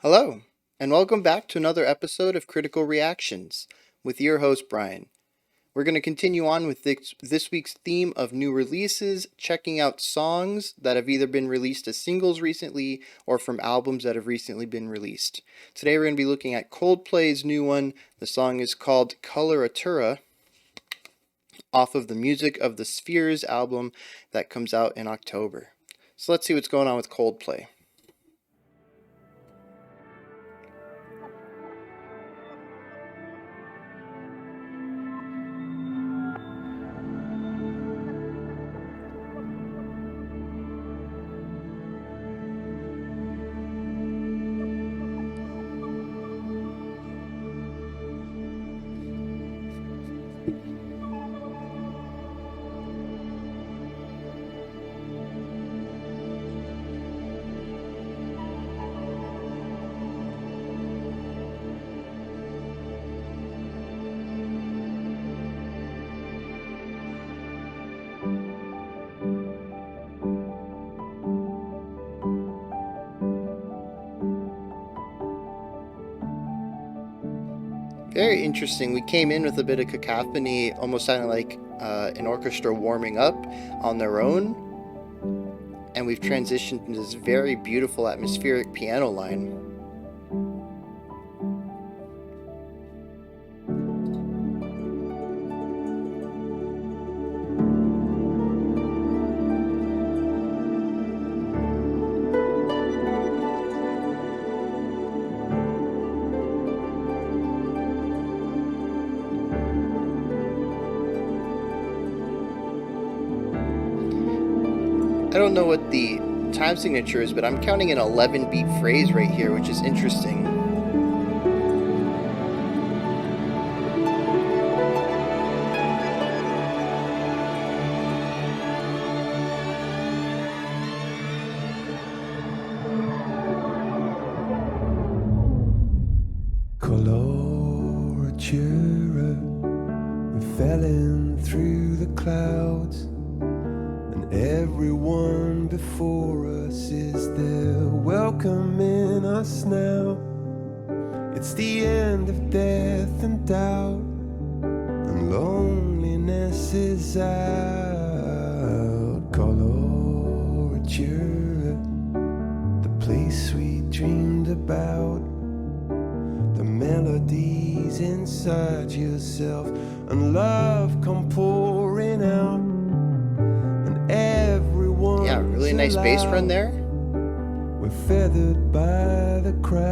Hello, and welcome back to another episode of Critical Reactions with your host, Bryan. We're going to continue on with this week's theme of new releases, checking out songs that have either been released as singles recently or from albums that have recently been released. Today we're going to be looking at Coldplay's new one. The song is called Coloratura, off of the Music of the Spheres album that comes out in October. So let's see what's going on with Coldplay. Very interesting. We came in with a bit of cacophony, almost sounding like an orchestra warming up on their own. And we've transitioned into this very beautiful atmospheric piano line. I don't know what the time signature is, but I'm counting an 11 beat phrase right here, which is interesting. Coloratura, we fell in through the clouds. Everyone before us is there welcoming us now. It's the end of death and doubt, and loneliness is out. Coloratura, the place we dreamed about, the melodies inside yourself, and love come pouring out. Yeah, really nice bass run there. We're feathered by the crowd.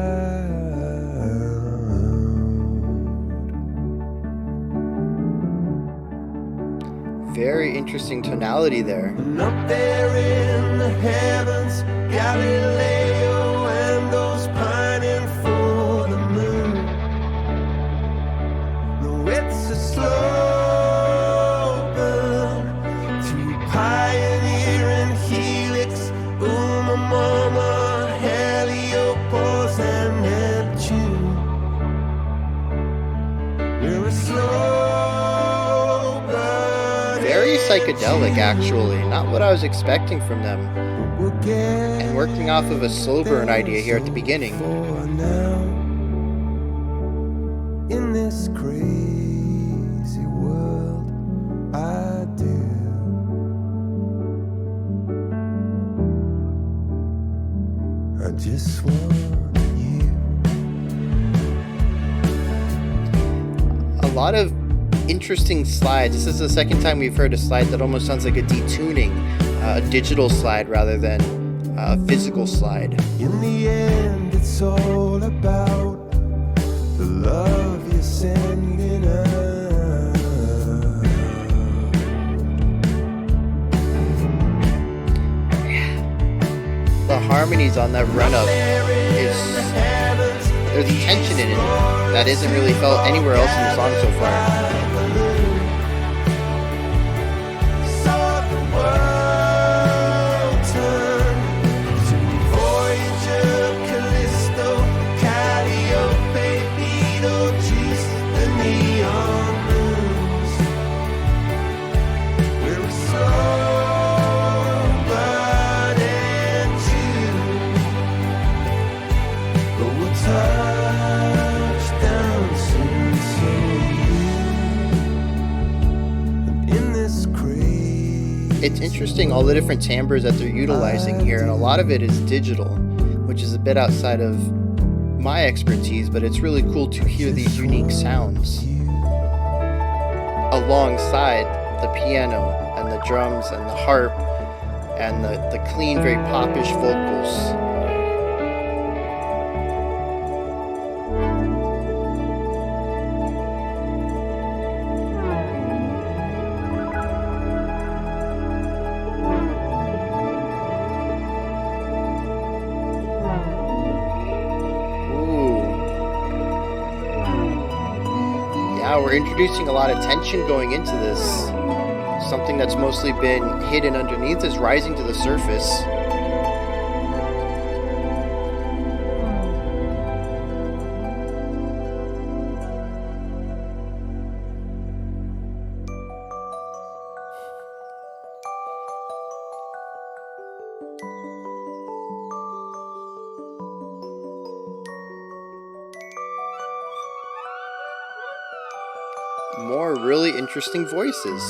Very interesting tonality there. And up there in the heavens, Galileo and those pining for the moon. No, it's a slow very psychedelic, actually. Not what I was expecting from them. And working off of a slow burn idea here at the beginning. In this crazy world, I do. I just want you. A lot of interesting slides. This is the second time we've heard a slide that almost sounds like a detuning, a digital slide rather than a physical slide. In the end, it's all about the love you're sending out. The harmonies on that run up there's a tension in it that isn't really felt anywhere else in the song so far. But we're it's interesting all the different timbres that they're utilizing here, and a lot of it is digital, which is a bit outside of my expertise, but it's really cool to hear these unique sounds alongside the piano and the drums and the harp and the clean, very popish vocals. We're introducing a lot of tension going into this. Something that's mostly been hidden underneath is rising to the surface. More really interesting voices.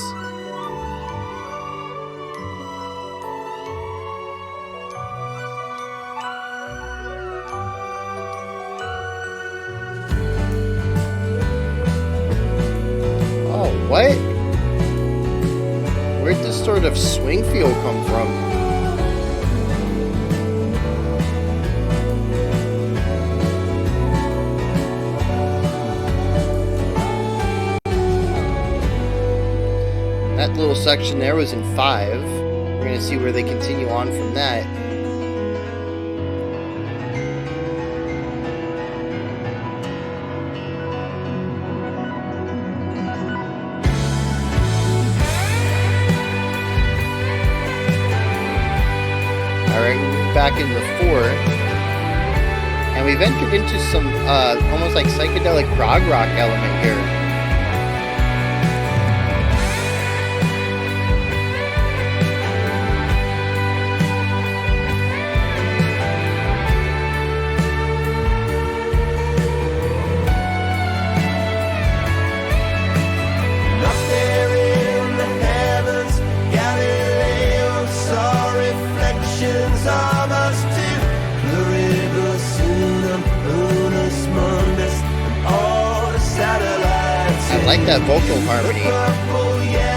Oh, what? Where'd this sort of swing feel come from? That little section there was in 5. We're going to see where they continue on from that. Alright, we're back in the 4. And we've entered into some almost like psychedelic prog rock element here. I like that vocal harmony.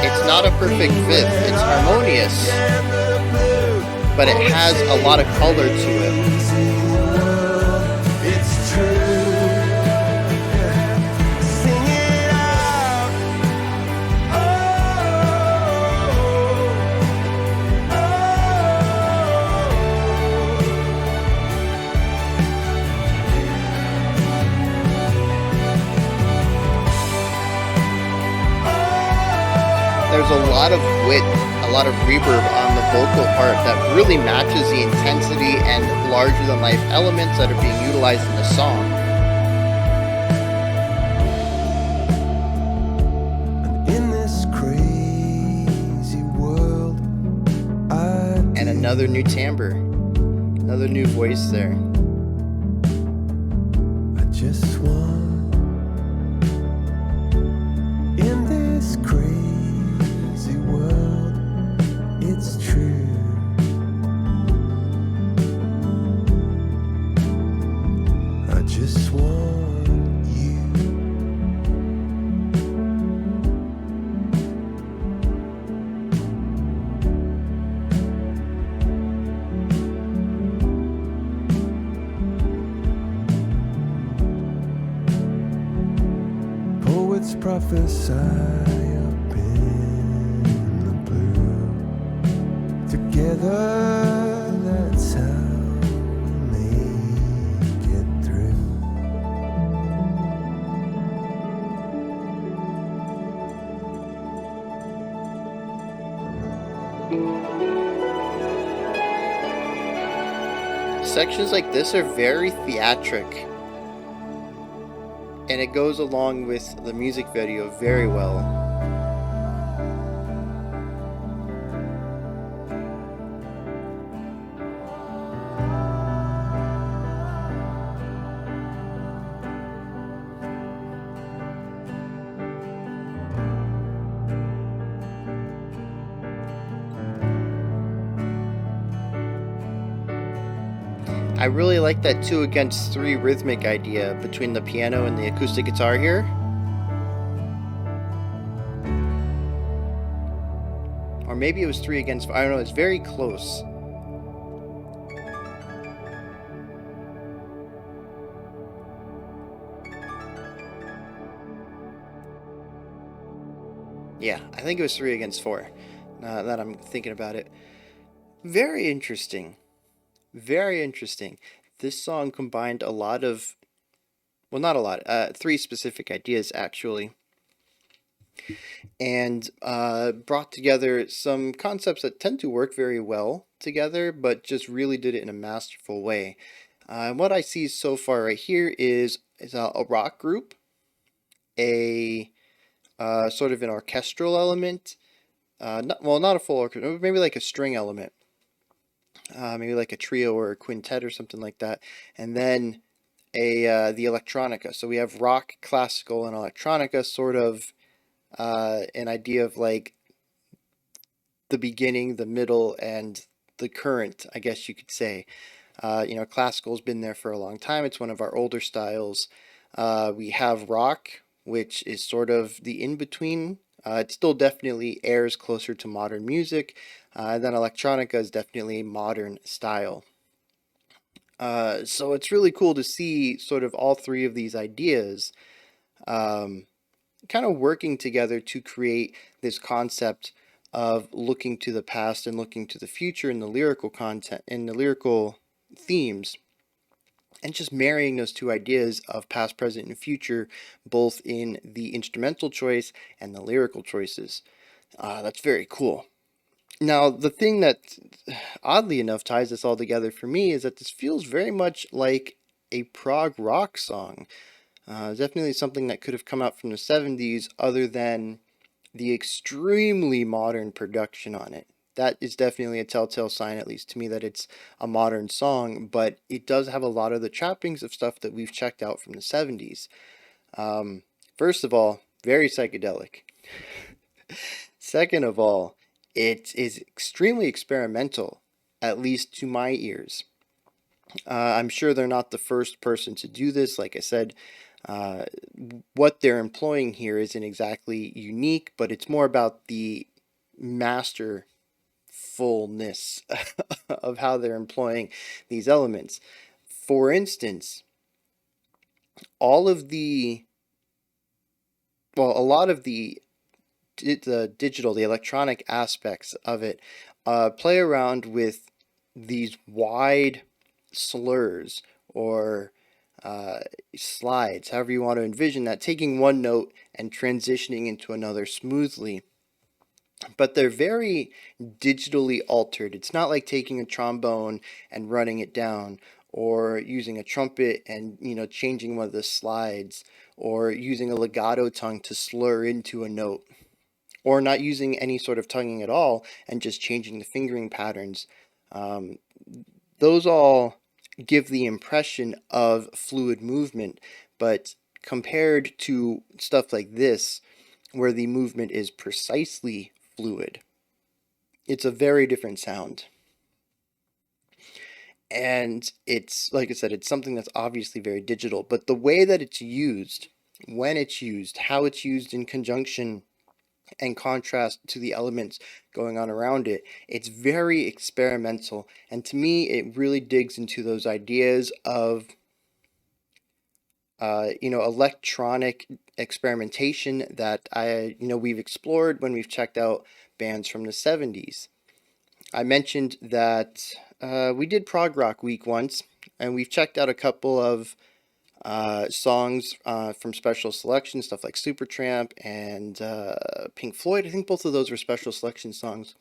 It's not a perfect fifth, it's harmonious, but it has a lot of color to it. There's a lot of wit, a lot of reverb on the vocal part that really matches the intensity and larger-than-life elements that are being utilized in the song. In this crazy world, and another new timbre, another new voice there. I just want in this crazy world, it's true. I just want you. Poets prophesy up in the blue. Together, that's how we make it through. Sections like this are very theatric, and it goes along with the music video very well. I really like that 2 against 3 rhythmic idea between the piano and the acoustic guitar here. Or maybe it was 3 against 4. I don't know, it's very close. Yeah, I think it was 3 against 4. Now that I'm thinking about it. Very interesting. Very interesting. This song combined a lot of, well, not a lot, 3 specific ideas actually, and brought together some concepts that tend to work very well together, but just really did it in a masterful way. What I see so far right here is a rock group, a sort of an orchestral element, not a full orchestra, maybe like a string element, maybe like a trio or a quintet or something like that, and then the electronica. So we have rock, classical, and electronica, sort of an idea of like the beginning, the middle, and the current, I guess you could say. Classical's been there for a long time. It's one of our older styles. We have rock, which is sort of the in-between. It still definitely airs closer to modern music. Then electronica is definitely a modern style. So it's really cool to see sort of all 3 of these ideas um, kind of working together to create this concept of looking to the past and looking to the future in the lyrical content, in the lyrical themes, and just marrying those 2 ideas of past, present, and future, both in the instrumental choice and the lyrical choices. That's very cool. Now, the thing that oddly enough ties this all together for me is that this feels very much like a prog rock song. Definitely something that could have come out from the 70s, other than the extremely modern production on it. That is definitely a telltale sign, at least to me, that it's a modern song, but it does have a lot of the trappings of stuff that we've checked out from the 70s. First of all, very psychedelic. Second of all, it is extremely experimental, at least to my ears. I'm sure they're not the first person to do this. Like I said, uh, what they're employing here isn't exactly unique, but it's more about the masterfulness of how they're employing these elements. For instance, all of the, well, a lot of the digital, the electronic aspects of it play around with these wide slurs or uh, slides, however you want to envision that, taking one note and transitioning into another smoothly. But they're very digitally altered. It's not like taking a trombone and running it down, or using a trumpet and changing one of the slides, or using a legato tongue to slur into a note, or not using any sort of tonguing at all and just changing the fingering patterns. Um, those all give the impression of fluid movement, but compared to stuff like this, where the movement is precisely fluid, it's a very different sound. And it's, like I said, it's something that's obviously very digital, but the way that it's used, when it's used, how it's used in conjunction and contrast to the elements going on around it, it's very experimental. And to me, it really digs into those ideas of, electronic experimentation that we've explored when we've checked out bands from the 70s. I mentioned that we did Prog Rock Week once, and we've checked out a couple of songs from special selection, stuff like Supertramp and Pink Floyd. I think both of those were special selection songs.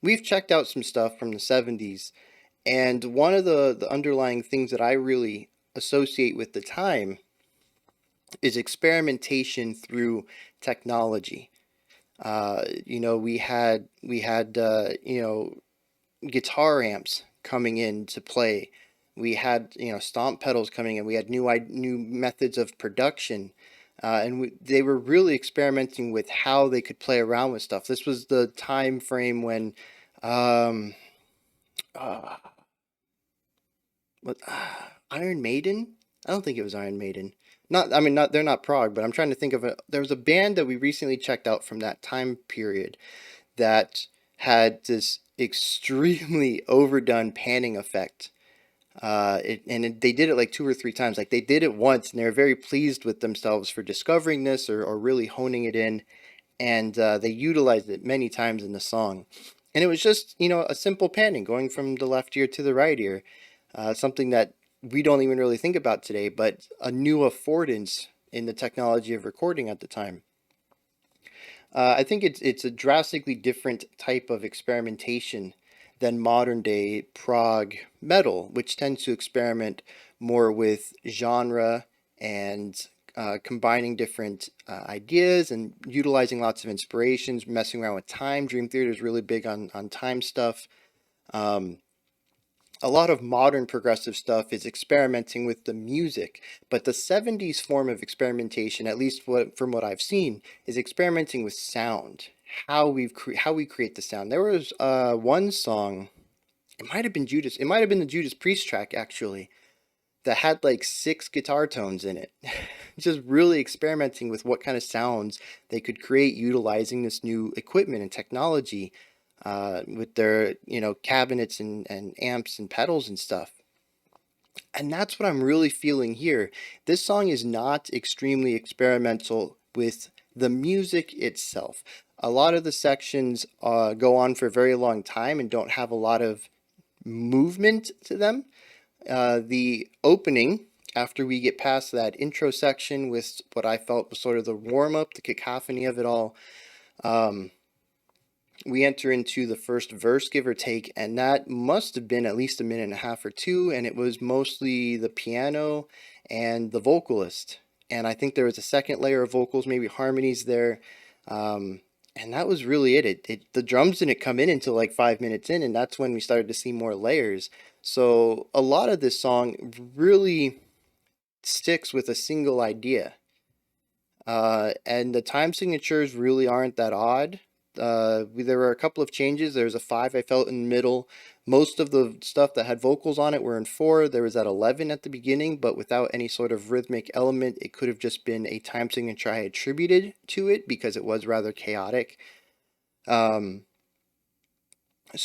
We've checked out some stuff from the 70s, and one of the underlying things that I really associate with the time is experimentation through technology. We had guitar amps coming in to play. We had stomp pedals coming in. We had new methods of production, and they were really experimenting with how they could play around with stuff. This was the time frame when um, uh, what Iron Maiden? I don't think it was Iron Maiden. Not, I mean, not they're not prog, but I'm trying to think of a. There was a band that we recently checked out from that time period that had this extremely overdone panning effect. They did it like two or three times. Like they did it once, and they were very pleased with themselves for discovering this or really honing it in. And they utilized it many times in the song. And it was just, a simple panning going from the left ear to the right ear, something that we don't even really think about today, but a new affordance in the technology of recording at the time. I think it's a drastically different type of experimentation than modern day prog metal, which tends to experiment more with genre and combining different ideas and utilizing lots of inspirations, messing around with time. Dream Theater is really big on time stuff. Um, a lot of modern progressive stuff is experimenting with the music, but the 70s form of experimentation, at least from what I've seen, is experimenting with sound. How we create the sound. There was one song, it might have been Judas, it might have been the Judas Priest track actually, that had like six guitar tones in it. Just really experimenting with what kind of sounds they could create utilizing this new equipment and technology with their, cabinets and amps and pedals and stuff. And that's what I'm really feeling here. This song is not extremely experimental with the music itself. A lot of the sections go on for a very long time and don't have a lot of movement to them. The opening, after we get past that intro section with what I felt was sort of the warm up, the cacophony of it all, we enter into the first verse, give or take, and that must have been at least a minute and a half or two, and it was mostly the piano and the vocalist. And I think there was a second layer of vocals, maybe harmonies there. And that was really it. The drums didn't come in until like 5 minutes in, and that's when we started to see more layers. So a lot of this song really sticks with a single idea. And the time signatures really aren't that odd. There were a couple of changes. There was a 5 I felt in the middle. Most of the stuff that had vocals on it were in 4. There was that 11 at the beginning, but without any sort of rhythmic element. It could have just been a time signature I attributed to it because it was rather chaotic. So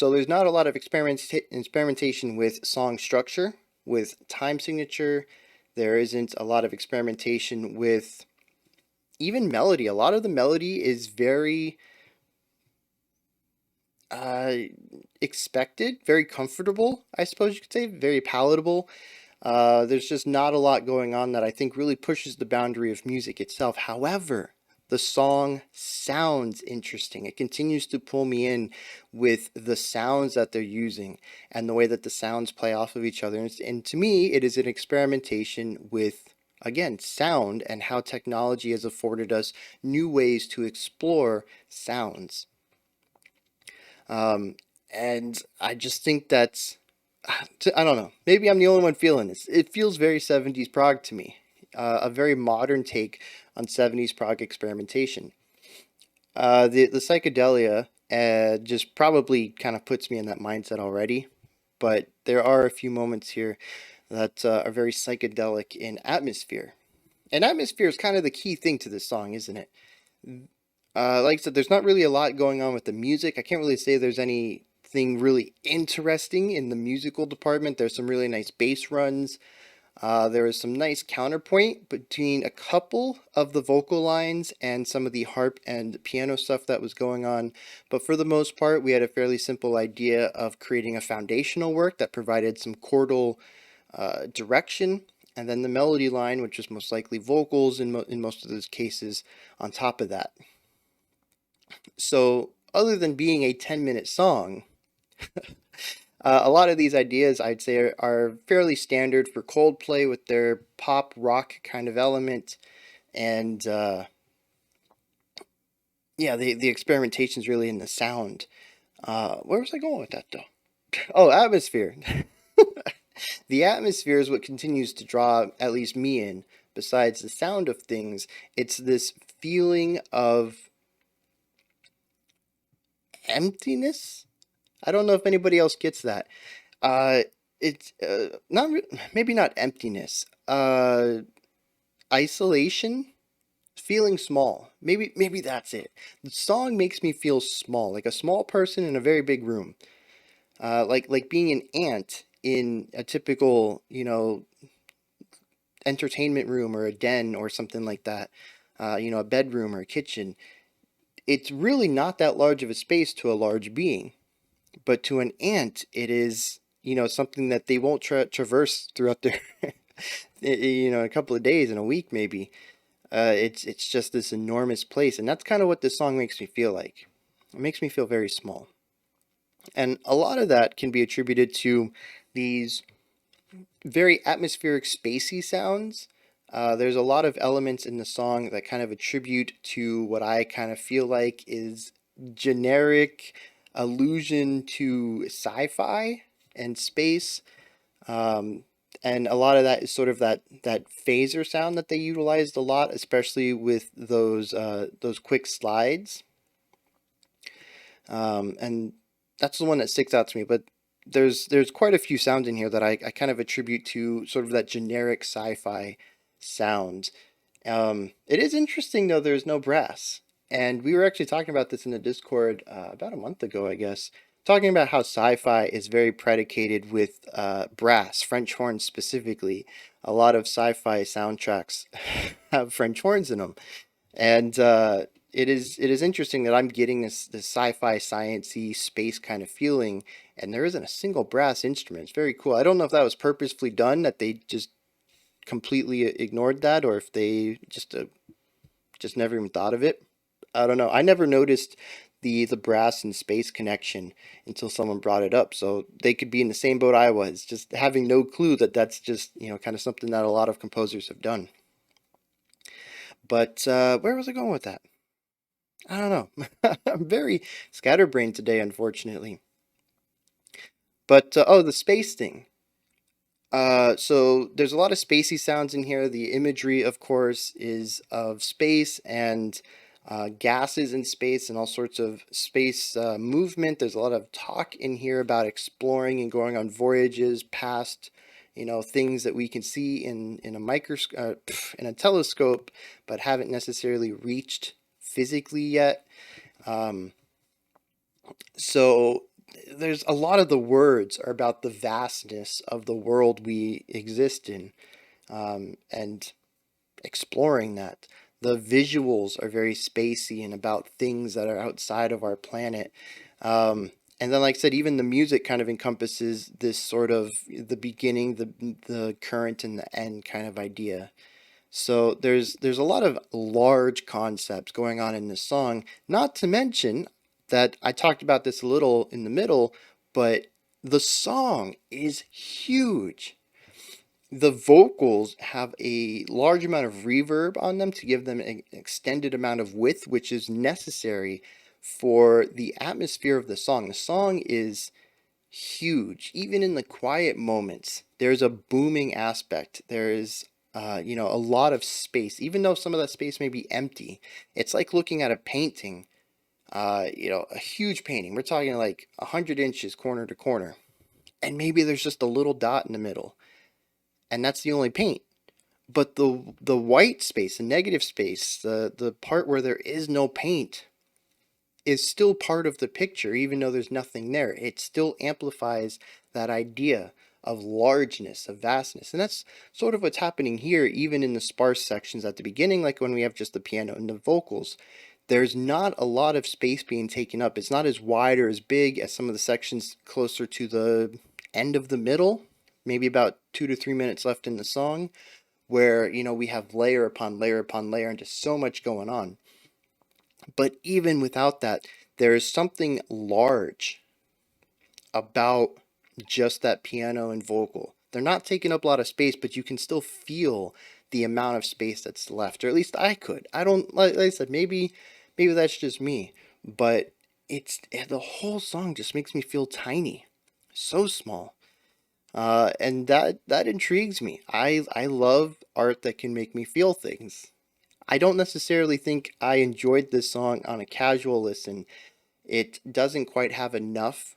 there's not a lot of experimentation with song structure, with time signature. There isn't a lot of experimentation with even melody. A lot of the melody is very expected, very comfortable, I suppose you could say, very palatable. There's just not a lot going on that I think really pushes the boundary of music itself. However, the song sounds interesting. It continues to pull me in with the sounds that they're using and the way that the sounds play off of each other. And to me, it is an experimentation with, again, sound and how technology has afforded us new ways to explore sounds. And I just think that's, I don't know, maybe I'm the only one feeling this. It feels very 70s prog to me, a very modern take on 70s prog experimentation. The psychedelia just probably kind of puts me in that mindset already, but there are a few moments here that are very psychedelic in atmosphere. And atmosphere is kind of the key thing to this song, isn't it? Like I said, there's not really a lot going on with the music. I can't really say there's anything really interesting in the musical department. There's some really nice bass runs. There is some nice counterpoint between a couple of the vocal lines and some of the harp and piano stuff that was going on. But for the most part, we had a fairly simple idea of creating a foundational work that provided some chordal direction. And then the melody line, which is most likely vocals in most of those cases, on top of that. So, other than being a 10-minute song, a lot of these ideas I'd say are fairly standard for Coldplay with their pop rock kind of element. And yeah, the experimentation's really in the sound. Where was I going with that though? Oh, atmosphere. The atmosphere is what continues to draw at least me in. Besides the sound of things, it's this feeling of emptiness. I don't know if anybody else gets that. it's maybe not emptiness, isolation, feeling small. Maybe that's it. The song makes me feel small, like a small person in a very big room. Like being an ant in a typical, entertainment room or a den or something like that. A bedroom or a kitchen. It's really not that large of a space to a large being, but to an ant, it is, something that they won't traverse throughout their, a couple of days in a week maybe. It's just this enormous place, and that's kind of what this song makes me feel like. It makes me feel very small, and a lot of that can be attributed to these very atmospheric, spacey sounds. There's a lot of elements in the song that kind of attribute to what I kind of feel like is generic allusion to sci-fi and space. Um, and a lot of that is sort of that phaser sound that they utilized a lot, especially with those quick slides. And that's the one that sticks out to me. But there's quite a few sounds in here that I kind of attribute to sort of that generic sci-fi sound. It is interesting though, there's no brass. And we were actually talking about this in the Discord about a month ago, I guess, talking about how sci-fi is very predicated with brass, French horns specifically. A lot of sci-fi soundtracks have French horns in them, and it is interesting that I'm getting this sci-fi sciencey space kind of feeling, and there isn't a single brass instrument. It's very cool. I don't know if that was purposefully done, that they just completely ignored that, or if they just never even thought of it. I don't know. I never noticed the brass and space connection until someone brought it up. So they could be in the same boat I was, just having no clue that that's just, kind of something that a lot of composers have done. But where was I going with that? I don't know. I'm very scatterbrained today, unfortunately. But oh, the space thing. So there's a lot of spacey sounds in here. The imagery, of course, is of space and gases in space and all sorts of space movement. There's a lot of talk in here about exploring and going on voyages past, things that we can see in a microscope, in a telescope, but haven't necessarily reached physically yet. Um, so there's a lot of the words are about the vastness of the world we exist in, and exploring that. The visuals are very spacey and about things that are outside of our planet. And then, like I said, even the music kind of encompasses this sort of the beginning, the current, and the end kind of idea. So there's a lot of large concepts going on in this song, not to mention that I talked about this a little in the middle, but the song is huge. The vocals have a large amount of reverb on them to give them an extended amount of width, which is necessary for the atmosphere of the song. The song is huge. Even in the quiet moments, there's a booming aspect. There is, a lot of space. Even though some of that space may be empty, it's like looking at a painting, a huge painting. We're talking like 100 inches corner to corner. And maybe there's just a little dot in the middle, and that's the only paint. But the white space, the negative space, the part where there is no paint is still part of the picture, even though there's nothing there. It still amplifies that idea of largeness, of vastness. And that's sort of what's happening here, even in the sparse sections at the beginning, like when we have just the piano and the vocals. There's not a lot of space being taken up. It's not as wide or as big as some of the sections closer to the end of the middle, maybe about 2 to 3 minutes left in the song, where, we have layer upon layer upon layer and just so much going on. But even without that, there is something large about just that piano and vocal. They're not taking up a lot of space, but you can still feel the amount of space that's left, or at least I could. I don't, like I said, maybe that's just me, but the whole song just makes me feel tiny, so small. And that intrigues me. I love art that can make me feel things. I don't necessarily think I enjoyed this song on a casual listen. It doesn't quite have enough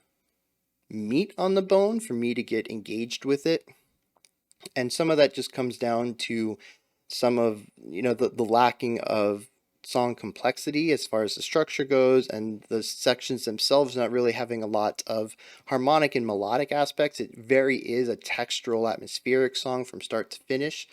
meat on the bone for me to get engaged with it. And some of that just comes down to some of, the lacking of song complexity as far as the structure goes, and the sections themselves not really having a lot of harmonic and melodic aspects. It very is a textural, atmospheric song from start to finish,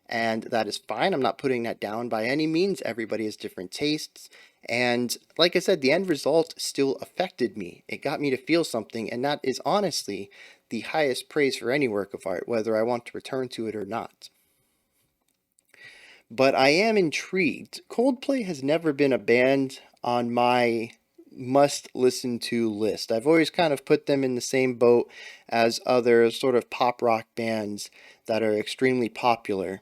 and that is fine. I'm not putting that down by any means. Everybody has different tastes. And like I said, the end result still affected me. It got me to feel something, and that is honestly the highest praise for any work of art, whether I want to return to it or not. But I am intrigued. Coldplay has never been a band on my must listen to list. I've always kind of put them in the same boat as other sort of pop rock bands that are extremely popular,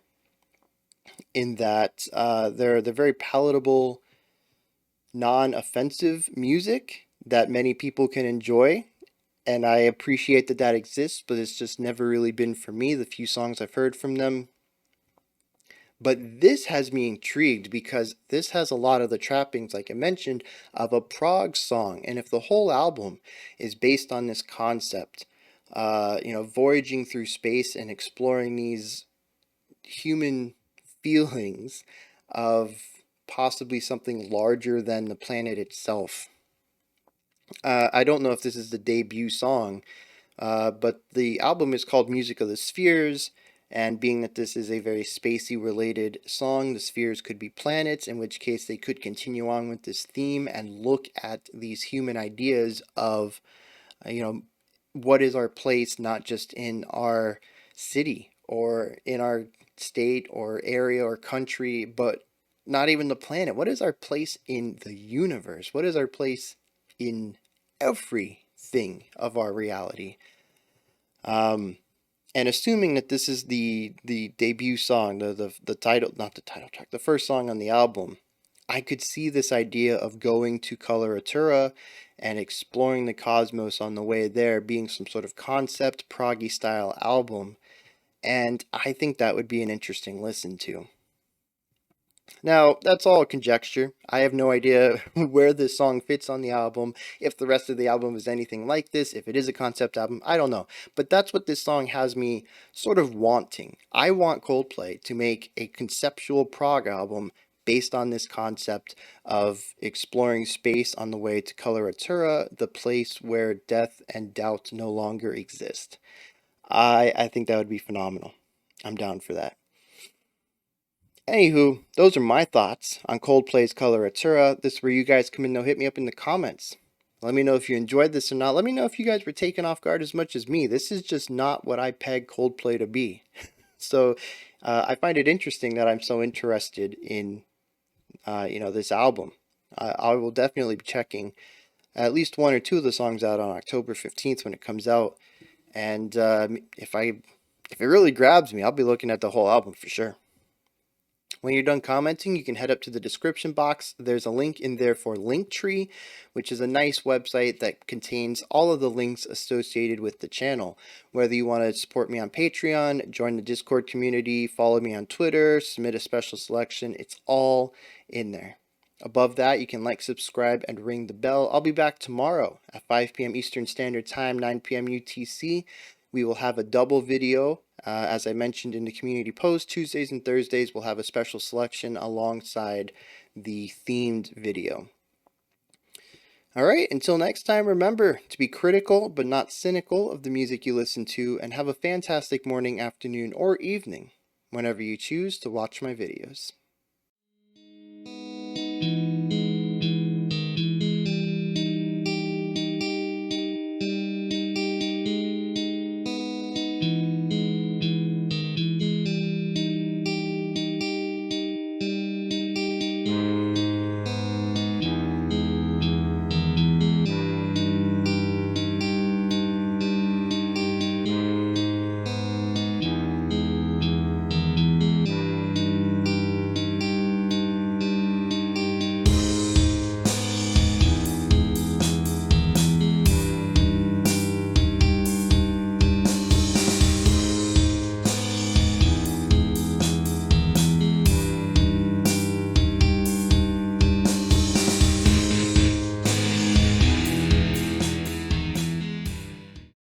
in that they're very palatable, non-offensive music that many people can enjoy. And I appreciate that that exists, but it's just never really been for me, the few songs I've heard from them. But this has me intrigued because this has a lot of the trappings, like I mentioned, of a prog song. And if the whole album is based on this concept, voyaging through space and exploring these human feelings of possibly something larger than the planet itself. I don't know if this is the debut song, but the album is called Music of the Spheres, and being that this is a very spacey related song, the spheres could be planets, in which case they could continue on with this theme and look at these human ideas of, what is our place, not just in our city or in our state or area or country, but not even the planet. What is our place in the universe? What is our place in everything of our reality? And assuming that this is the debut song, the title, not the title track, the first song on the album, I could see this idea of going to Coloratura and exploring the cosmos on the way there being some sort of concept proggy style album, and I think that would be an interesting listen to. Now, that's all conjecture. I have no idea where this song fits on the album, if the rest of the album is anything like this, if it is a concept album, I don't know. But that's what this song has me sort of wanting. I want Coldplay to make a conceptual prog album based on this concept of exploring space on the way to Coloratura, the place where death and doubt no longer exist. I think that would be phenomenal. I'm down for that. Anywho, those are my thoughts on Coldplay's Coloratura. This is where you guys come in, though. Hit me up in the comments. Let me know if you enjoyed this or not. Let me know if you guys were taken off guard as much as me. This is just not what I peg Coldplay to be. So I find it interesting that I'm so interested in, this album. I will definitely be checking at least one or two of the songs out on October 15th when it comes out. And if it really grabs me, I'll be looking at the whole album for sure. When you're done commenting, you can head up to the description box. There's a link in there for Linktree, which is a nice website that contains all of the links associated with the channel. Whether you want to support me on Patreon, join the Discord community, follow me on Twitter, submit a special selection, it's all in there. Above that, you can like, subscribe, and ring the bell. I'll be back tomorrow at 5 p.m. Eastern Standard Time, 9 p.m. UTC. We will have a double video. As I mentioned in the community post, Tuesdays and Thursdays we'll have a special selection alongside the themed video. Alright, until next time, remember to be critical but not cynical of the music you listen to, and have a fantastic morning, afternoon, or evening whenever you choose to watch my videos.